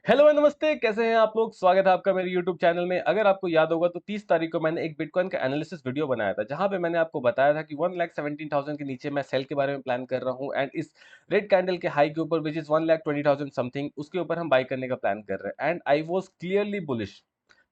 Hello and नमस्ते, कैसे हैं आप लोग। स्वागत है आपका मेरे YouTube चैनल में। अगर आपको याद होगा तो 30 तारीख को मैंने एक बिटकॉइन का एनालिसिस वीडियो बनाया था, जहां पे मैंने आपको बताया था कि 1,17,000 के नीचे मैं सेल के बारे में प्लान कर रहा हूं एंड इस रेड कैंडल के हाई के ऊपर विच इज 1,20,000 समथिंग, उसके ऊपर हम बाय करने का प्लान कर रहे हैं and I was clearly bullish.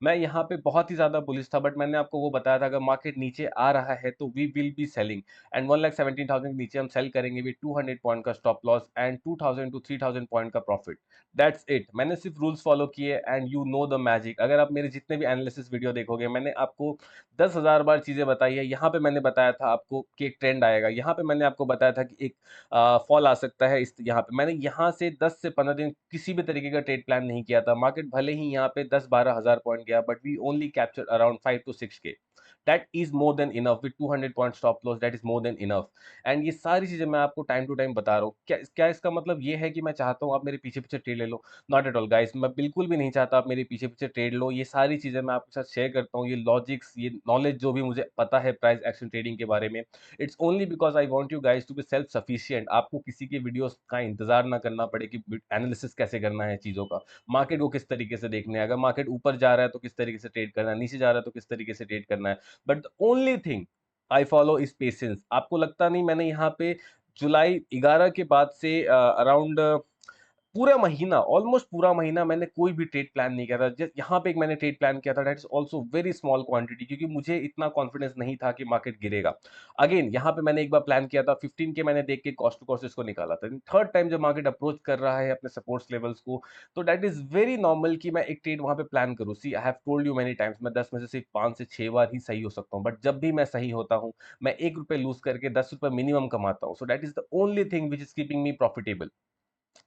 मैं यहाँ पे बहुत ही ज्यादा बुलिश था, बट मैंने आपको वो बताया था अगर मार्केट नीचे आ रहा है तो we will be selling and 1,17,000 के नीचे हम सेल करेंगे विद 200 पॉइंट का stop loss and 2,000 to 3,000 point का प्रॉफिट। That's it. मैंने सिर्फ रूल्स फॉलो किए and you know the magic. अगर आप मेरे जितने भी एनालिसिस वीडियो देखोगे, मैंने आपको 10,000 बार चीजें बताई है। यहाँ पे मैंने बताया था आपको कि एक ट्रेंड आएगा, यहाँ पे मैंने आपको बताया था कि एक फॉल आ सकता है। इस यहाँ पे मैंने यहाँ से 10 से 15 दिन किसी भी तरीके का ट्रेड प्लान नहीं किया था। मार्केट भले ही यहाँ पे 10-12 हजार पॉइंट गया, but we only capture around 5 to 6K। That is more than enough with 200 point stop loss. That is more than enough. And ये सारी चीजें मैं आपको टाइम टू टाइम बता रहा हूँ। क्या क्या इसका मतलब ये है कि मैं चाहता हूँ आप मेरे पीछे पीछे ट्रेड ले लो? नॉट एट ऑल गाइस, मैं बिल्कुल भी नहीं चाहता आप मेरे पीछे पीछे ट्रेड लो। ये सारी चीजें मैं आपके साथ शेयर करता हूँ, ये लॉजिक्स, ये नॉलेज जो भी मुझे पता है प्राइस एक्शन ट्रेडिंग के बारे में। It's only because I want you guys to be self sufficient. आपको किसी के वीडियोस का इंतजार ना करना पड़े कि एनालिसिस कैसे करना है चीजों का, मार्केट को किस तरीके से देखना है, अगर मार्केट ऊपर जा रहा है तो किस तरीके से ट्रेड करना है, नीचे जा रहा है तो किस तरीके से ट्रेड करना है। But the only thing I follow is patience. आपको लगता नहीं मैंने यहाँ पे जुलाई 11 के बाद से अराउंड पूरा महीना, ऑलमोस्ट पूरा महीना मैंने कोई भी ट्रेड प्लान नहीं किया था। जस्ट यहाँ पे एक मैंने ट्रेड प्लान किया था, that is also very small quantity, क्योंकि मुझे इतना कॉन्फिडेंस नहीं था कि मार्केट गिरेगा। अगेन यहाँ पे मैंने एक बार प्लान किया था 15 के, मैंने देख के कॉस्ट टू कॉस्ट इसको निकाला था। थर्ड टाइम जब मार्केट अप्रोच कर रहा है अपने सपोर्ट्स लेवल्स को, तो दैट इज वेरी नॉर्मल कि मैं एक ट्रेड वहां पे प्लान करूँ। See I have told you many times, मैं 10 में से सिर्फ 5 से 6 बार ही सही हो सकता हूँ, बट जब भी मैं सही होता हूँ मैं 1 रुपए लूज करके 10 रुपए मिनिमम कमाता हूँ। So that is the only thing which is keeping me profitable.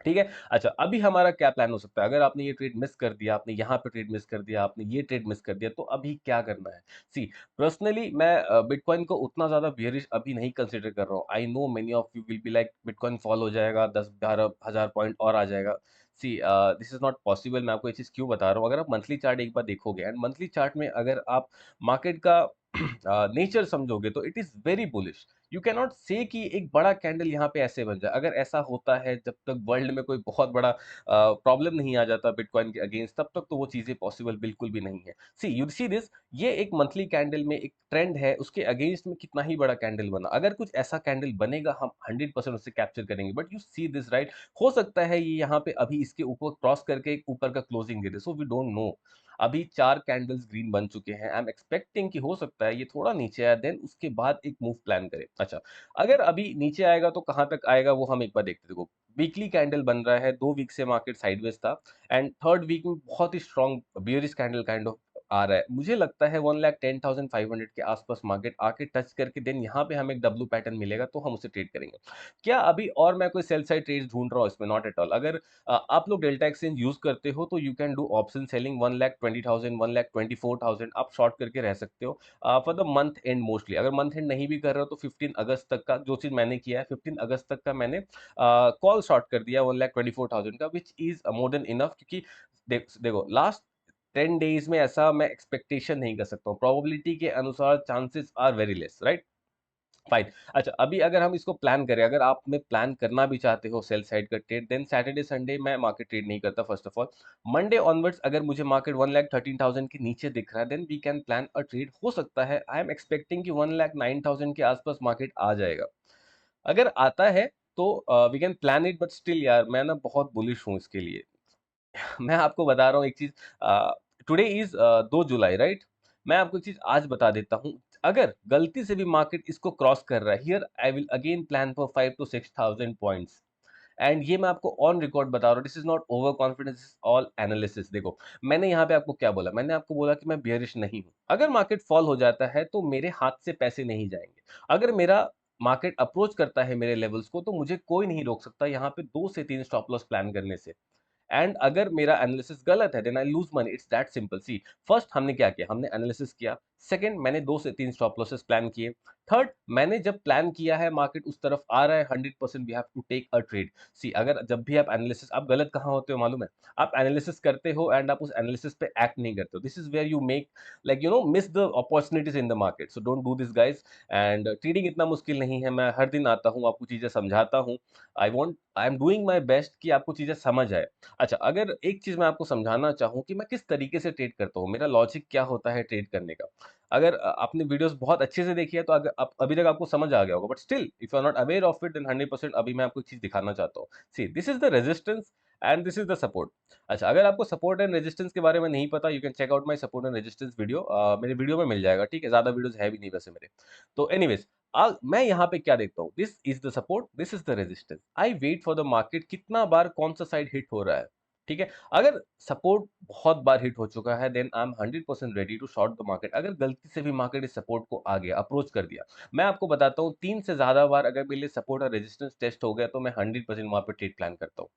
ठीक है। अच्छा, अभी हमारा क्या प्लान हो सकता है? अगर आपने ये ट्रेड मिस कर दिया, आपने यहाँ पे ट्रेड मिस कर दिया, आपने ये ट्रेड मिस कर दिया, तो अभी क्या करना है? सी, पर्सनली मैं बिटकॉइन को उतना ज्यादा बियरिश अभी नहीं कंसिडर कर रहा हूँ। I know many of you will be like bitcoin fall हो जाएगा, 10-12 हजार पॉइंट और आ जाएगा। सी, दिस इज नॉट पॉसिबल। मैं आपको ये चीज क्यों बता रहा हूँ, अगर आप मंथली चार्ट एक बार देखोगे एंड मंथली चार्ट में अगर आप मार्केट का नेचर समझोगे तो it is very bullish. You can not से कि एक बड़ा कैंडल यहाँ पे ऐसे बन जाए। अगर ऐसा होता है, जब तक वर्ल्ड में कोई बहुत बड़ा प्रॉब्लम नहीं आ जाता बिटकॉइन के अगेंस्ट, तब तक तो वो चीजें पॉसिबल बिल्कुल भी नहीं है। सी, यू सी दिस, ये एक मंथली कैंडल में एक ट्रेंड है, उसके अगेंस्ट में कितना ही बड़ा कैंडल बना, अगर कुछ ऐसा कैंडल बनेगा हम 100% उससे कैप्चर करेंगे। But you see this right, हो सकता है ये यहाँ पे अभी इसके ऊपर क्रॉस करके एक ऊपर का क्लोजिंग दे दे। So we don't know. अभी 4 कैंडल्स ग्रीन बन चुके हैं। आई एम एक्सपेक्टिंग कि हो सकता है ये थोड़ा नीचे आया, देन उसके बाद एक मूव प्लान करे। अच्छा, अगर अभी नीचे आएगा तो कहां तक आएगा वो हम एक बार देखते। देखो, वीकली कैंडल बन रहा है, 2 वीक से मार्केट साइडवेज था एंड थर्ड वीक में बहुत ही strong bearish candle kind of आ रहा है। मुझे लगता है 1,10,500 के आसपास मार्केट आके टच करके देन यहाँ पे हमें एक डब्ल्यू पैटर्न मिलेगा तो हम उसे ट्रेड करेंगे। क्या अभी और मैं कोई सेल साइड ट्रेड ढूंढ रहा हूँ इसमें? Not at all. अगर आप लोग डेल्टा एक्सचेंज यूज करते हो तो you can do option selling 1,20,000, 1,24,000 आप शॉर्ट करके रह सकते हो for the month and. Mostly अगर मंथ एंड नहीं भी कर रहे हो तो 15 अगस्त तक का जो चीज मैंने किया है, 15 अगस्त तक का मैंने कॉल शॉर्ट कर दिया 1,24,000 का, which is more than enough. क्योंकि देखो, लास्ट 10 डेज में ऐसा मैं एक्सपेक्टेशन नहीं कर सकता हूँ। प्रोबेबिलिटी के अनुसार chances are very less, right? Fine. अच्छा, अभी अगर हम इसको प्लान करें, अगर आप में प्लान करना भी चाहते हो सेल साइड का ट्रेड, देन सैटरडे संडे मैं मार्केट ट्रेड नहीं करता first of all. Monday onwards अगर मुझे मार्केट 1,13,000 के नीचे दिख रहा है, then we can plan a trade. हो सकता है, आई एम एक्सपेक्टिंग कि 1,09,000 के आसपास मार्केट आ जाएगा। अगर आता है तो we can plan it, but still यार मैं ना बहुत बुलिश हूँ इसके लिए। मैं आपको बता रहा हूँ एक चीज। Today is 2 July, right? मैं आपको एक चीज आज बता देता हूँ। अगर गलती से भी मार्केट इसको क्रॉस कर रहा है, here I will again plan for 5 to 6,000 points. And ये मैं आपको ऑन रिकॉर्ड बता रहा हूँ, this is not over confidence, all analysis. देखो, मैंने यहाँ पे आपको क्या बोला? मैंने आपको बोला कि मैं बियरिश नहीं हूँ। अगर मार्केट फॉल हो जाता है तो मेरे हाथ से पैसे नहीं जाएंगे। अगर मेरा मार्केट अप्रोच करता है मेरे लेवल्स को तो मुझे कोई नहीं रोक सकता यहाँ पे 2 से 3 स्टॉप लॉस प्लान करने से। एंड अगर मेरा एनालिसिस गलत है then I lose money. It's that simple. See, first हमने क्या किया? हमने एनालिसिस किया, सेकंड, मैंने 2 से 3 स्टॉप लॉसेस प्लान किए। थर्ड, मैंने जब प्लान किया है मार्केट उस तरफ आ रहा है 100% we have to take a trade. See अगर जब भी आप एनालिसिस, आप गलत कहाँ होते हो मालूम है? आप एनालिसिस करते हो एंड आप उस एनालिसिस पे एक्ट नहीं करते हो। This is where you make like miss the opportunities in the market. So don't do this guys. And trading इतना मुश्किल नहीं है, मैं हर दिन आता हूँ, आपको चीजें समझाता हूँ। I am doing my best कि आपको चीजें समझ आए। अच्छा, अगर एक चीज मैं आपको समझाना चाहूँ कि मैं किस तरीके से ट्रेड करता हूँ, मेरा लॉजिक क्या होता है ट्रेड करने का। अगर आपने वीडियोस बहुत अच्छे से देखी है तो अगर आप अभी तक आपको समझ आ गया होगा, but still if you are not aware of it then 100% अभी मैं आपको एक चीज दिखाना चाहता हूँ। See this is the resistance and this is the support. अच्छा, अगर आपको सपोर्ट एंड रेजिस्टेंस के बारे में नहीं पता, you can check out my support and resistance video, मेरे वीडियो में मिल जाएगा, ठीक है? ज्यादा वीडियोस है भी नहीं वैसे मेरे। तो एनीवेज, मैं यहाँ पे क्या देखता हूँ, this is the support, this is the resistance. I wait for the market कितना बार कौन सा साइड हिट हो रहा है, ठीक है? अगर सपोर्ट बहुत बार हिट हो चुका है then I am 100% ready to short the market. अगर गलती से भी मार्केट इस सपोर्ट को आ गया, अप्रोच कर दिया, मैं आपको बताता हूँ 3 से ज्यादा बार अगर मेरे लिए सपोर्ट और रेजिस्टेंस टेस्ट हो गया तो मैं 100% वहां पे ट्रेड प्लान करता हूँ।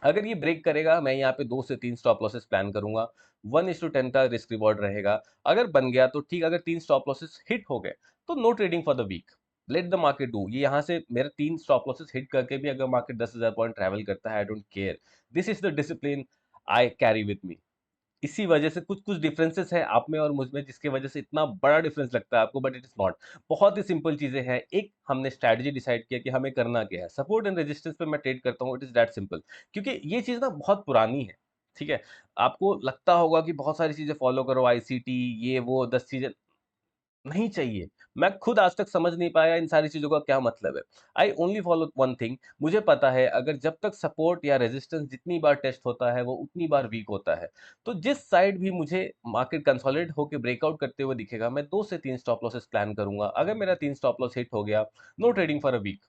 अगर ये ब्रेक करेगा, मैं यहाँ पे 2 से 3 स्टॉप लॉसेस प्लान करूँगा, 1:10 का रिस्क रिवॉर्ड रहेगा। अगर बन गया तो ठीक, अगर 3 स्टॉप लॉसेस हिट हो गए, तो no trading for the week, let the market do. ये यहाँ से मेरा 3 स्टॉप लॉसेस हिट करके भी अगर मार्केट 10,000 पॉइंट ट्रैवल करता है, I don't care. This is the discipline I carry with me. इसी वजह से कुछ-कुछ डिफरेंसेस हैं आप में और मुझ में, जिसकी वजह से इतना बड़ा डिफरेंस लगता है आपको, बट इट इज़ नॉट। बहुत ही सिंपल चीज़ें हैं। एक हमने स्ट्रैटेजी डिसाइड किया कि हमें करना क्या है। सपोर्ट एंड रेजिस्टेंस पे मैं ट्रेड करता हूँ, इट इज़ दैट सिंपल। क्योंकि ये चीज़ ना बहुत पुरानी है, ठीक है? आपको लगता होगा कि बहुत सारी चीज़ें फॉलो करो, आईसीटी, ये वो 10 चीज़ें नहीं चाहिए। मैं खुद आज तक समझ नहीं पाया इन सारी चीज़ों का क्या मतलब है। I only follow one thing. मुझे पता है अगर जब तक सपोर्ट या रेजिस्टेंस जितनी बार टेस्ट होता है, वो उतनी बार वीक होता है। तो जिस साइड भी मुझे मार्केट कंसोलिडेट होके ब्रेकआउट करते हुए दिखेगा, मैं 2 से 3 स्टॉप लॉसेस प्लान करूँगा। अगर मेरा 3 स्टॉप लॉस हिट हो गया, no trading for a week.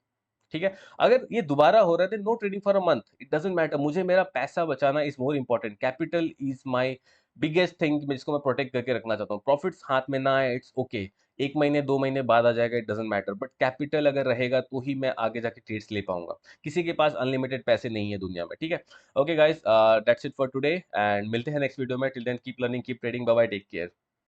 ठीक है? अगर ये दोबारा हो रहा है, then no trading for a month, it doesn't matter. मुझे मेरा पैसा बचाना is more important. Capital is my biggest thing, जिसको मैं प्रोटेक्ट करके रखना चाहता हूँ। प्रॉफिट्स हाथ में ना आए, इट्स ओके। 1 महीने, 2 महीने बाद आ जाएगा, it doesn't matter, but capital अगर रहेगा तो ही मैं आगे जाके ट्रेड्स ले पाऊँगा। किसी के पास अनलिमिटेड पैसे नहीं है दुनिया में, ठीक है? Okay guys, that's it for today and मिलते हैं नेक्स्ट वीडियो में। Till then keep learning, keep trading, bye bye, take care.